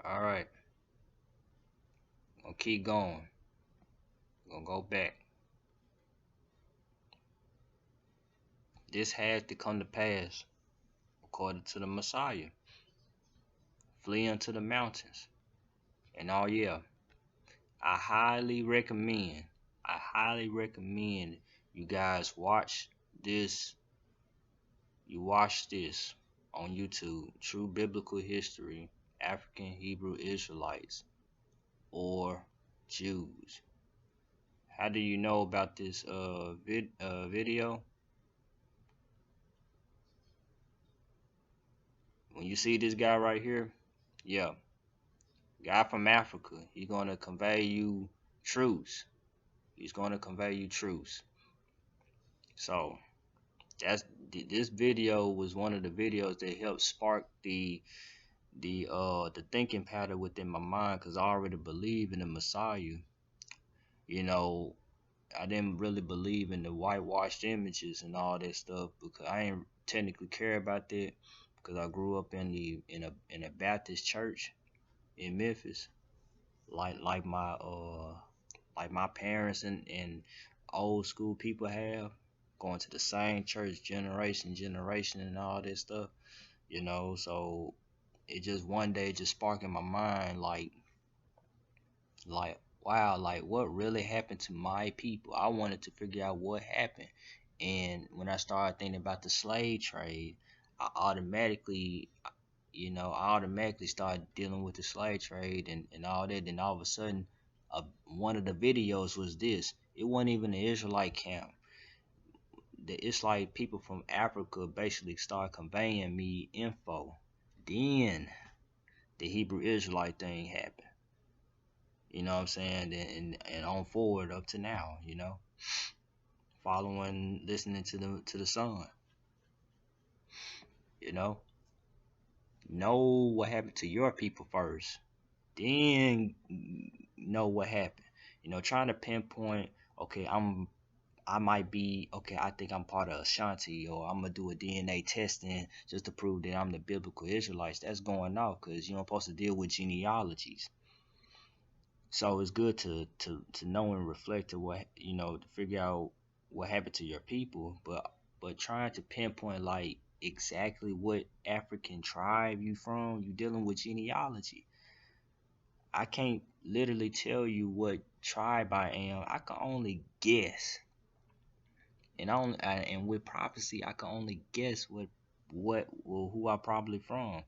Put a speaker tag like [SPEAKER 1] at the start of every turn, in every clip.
[SPEAKER 1] All right, gonna keep going. Gonna go back. This had to come to pass according to the Messiah. Flee unto the mountains. And oh yeah, I highly recommend. I highly recommend you guys watch this. You watch this on YouTube. True Biblical History, African Hebrew Israelites, or Jews. How do you know about this video? When you see this guy right here, yeah, guy from Africa, he's gonna convey you truths. He's gonna convey you truths. So that's this video was one of the videos that helped spark the thinking pattern within my mind because I already believe in the Messiah. You know, I didn't really believe in the whitewashed images and all that stuff because I ain't technically care about that because I grew up in a Baptist church in Memphis, like my parents and old school people have, going to the same church generation and all this stuff, so it just one day just sparked in my mind like wow, like what really happened to my people. I wanted to figure out what happened. And when I started thinking about the slave trade, I automatically started dealing with the slave trade and all that. And all of a sudden, one of the videos was this. It wasn't even the Israelite camp. It's like people from Africa basically start conveying me info. Then the Hebrew Israelite thing happened. You know what I'm saying? And on forward up to now, following, listening to the Son. You know what happened to your people first, then know what happened. Trying to pinpoint. Okay, I might be okay. I think I'm part of Ashanti, or I'm gonna do a DNA testing just to prove that I'm the biblical Israelites. That's going off because you're supposed to deal with genealogies. So it's good to know and reflect to what to figure out what happened to your people, but trying to pinpoint like exactly what African tribe you from, you dealing with genealogy. I can't literally tell you what tribe I am. I can only guess, and with prophecy, I can only guess who I probably from.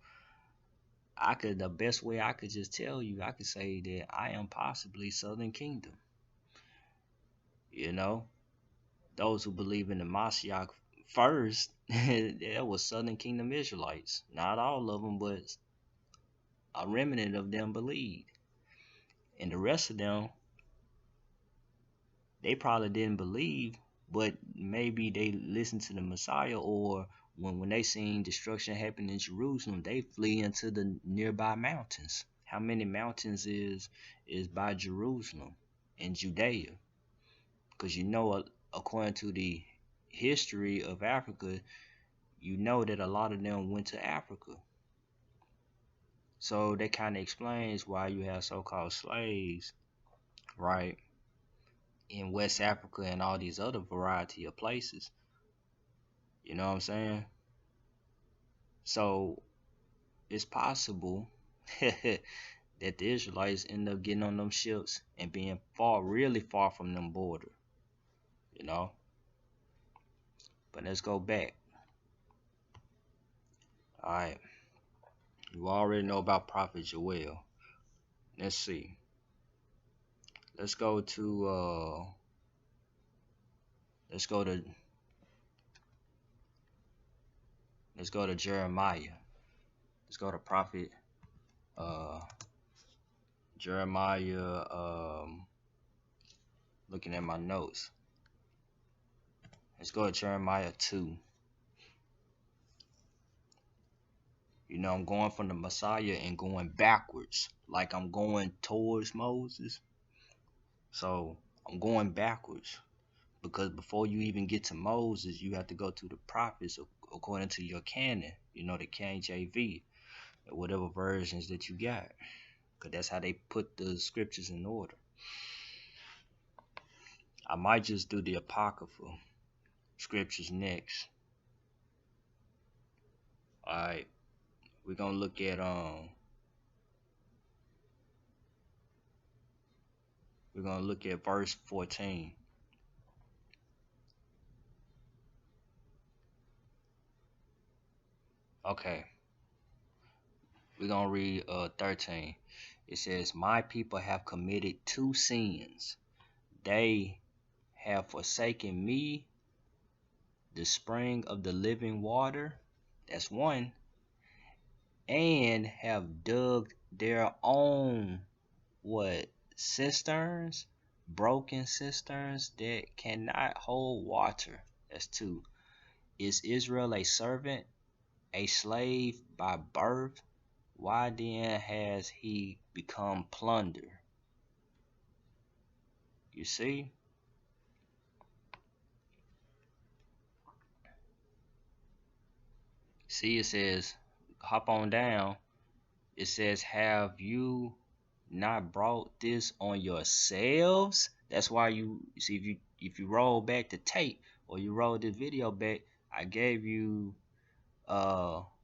[SPEAKER 1] The best way I could just tell you, I could say that I am possibly Southern Kingdom. You know, those who believe in the Mashiach first, there was Southern Kingdom Israelites. Not all of them, but a remnant of them believed. And the rest of them, they probably didn't believe, but maybe they listened to the Messiah, or when they seen destruction happen in Jerusalem, they flee into the nearby mountains. How many mountains is by Jerusalem in Judea? Because according to the history of Africa, you know that a lot of them went to Africa. So that kind of explains why you have so-called slaves, right, in West Africa and all these other variety of places. You know what I'm saying? So it's possible that the Israelites end up getting on them ships and being far, really far from them border. You know? But let's go back. Alright. You already know about Prophet Joel. Let's see. Let's go to let's go to let's go to Jeremiah. Let's go to Prophet uh Jeremiah, looking at my notes. Let's go to Jeremiah 2. I'm going from the Messiah and going backwards. Like I'm going towards Moses. So I'm going backwards. Because before you even get to Moses, you have to go to the prophets according to your canon. The KJV, or whatever versions that you got. because that's how they put the scriptures in order. I might just do the apocryphal scriptures next. All right, we're gonna look at verse 14. Okay, we're gonna read 13. It says, "My people have committed two sins. They have forsaken me, the spring of the living water." That's one. "And have dug their own what cisterns, broken cisterns that cannot hold water." That's two. "Is Israel a servant, a slave by birth? Why then has he become plunder?" You see? See, it says, hop on down. It says, "Have you not brought this on yourselves?" That's why you see, if you roll back the tape or you roll the video back, I gave you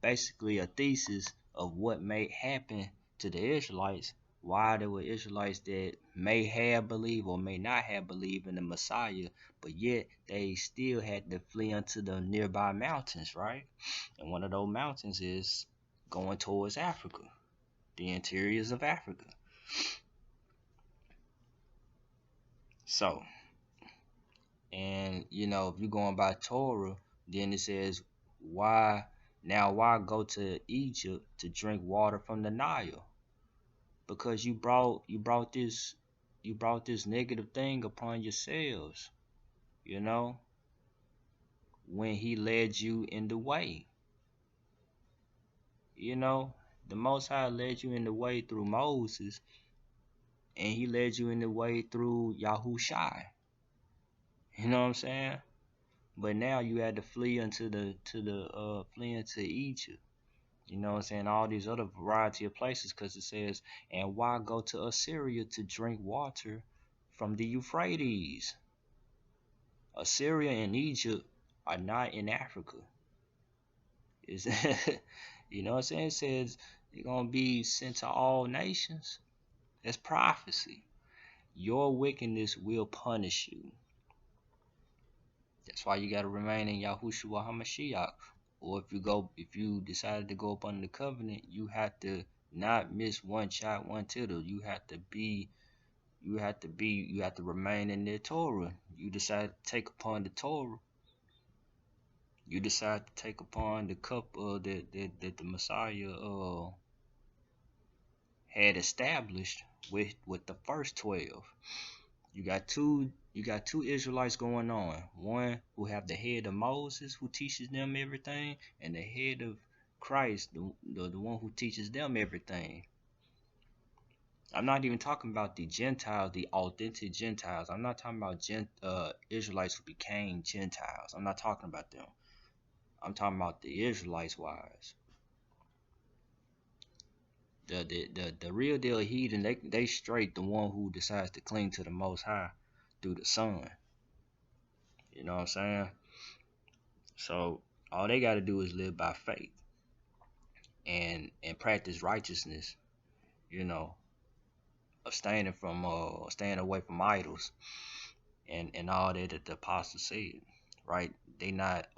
[SPEAKER 1] basically a thesis of what may happen to the Israelites, why there were Israelites that may have believed or may not have believed in the Messiah, but yet they still had to flee unto the nearby mountains, right? And one of those mountains is going towards Africa, the interiors of Africa. So, and if you're going by Torah, then it says, why go to Egypt to drink water from the Nile? Because you brought this negative thing upon yourselves, you know, when he led you in the way. You know, the Most High led you in the way through Moses, and he led you in the way through Yahushai. You know what I'm saying? But now you had to flee into Egypt. You know what I'm saying? All these other variety of places, because it says, "And why go to Assyria to drink water from the Euphrates?" Assyria and Egypt are not in Africa. Is you know what I'm saying? It says you're gonna be sent to all nations. That's prophecy. Your wickedness will punish you. That's why you gotta remain in Yahushua HaMashiach. Or if you decided to go up under the covenant, you have to not miss one shot, one tittle. You have to remain in the Torah. You decide to take upon the Torah. You decide to take upon the cup that the Messiah had established with the first 12. You got two Israelites going on. One who have the head of Moses, who teaches them everything, and the head of Christ, the one who teaches them everything. I'm not even talking about the Gentiles, the authentic Gentiles. I'm not talking about Israelites who became Gentiles. I'm not talking about them. I'm talking about the Israelites wise. The real deal heathen, they straight the one who decides to cling to the Most High through the Son. You know what I'm saying? So all they got to do is live by faith and practice righteousness. You know, staying away from idols and all that the apostles said. Right? They not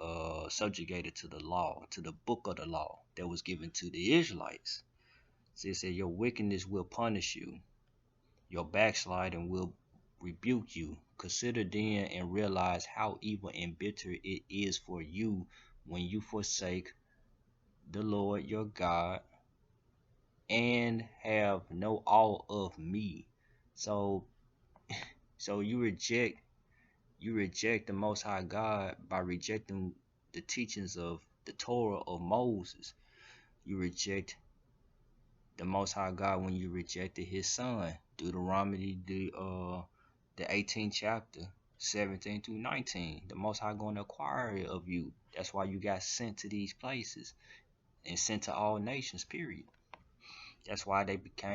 [SPEAKER 1] subjugated to the law, to the book of the law that was given to the Israelites. So it said, "Your wickedness will punish you. Your backsliding will rebuke you. Consider then and realize how evil and bitter it is for you when you forsake the Lord your God and have no awe of me." So so you reject the Most High God by rejecting the teachings of the Torah of Moses. You reject the Most High God when you rejected His Son. Deuteronomy, the 18th chapter, 17 through 19. The Most High going to acquire it of you. That's why you got sent to these places and sent to all nations. Period. That's why they became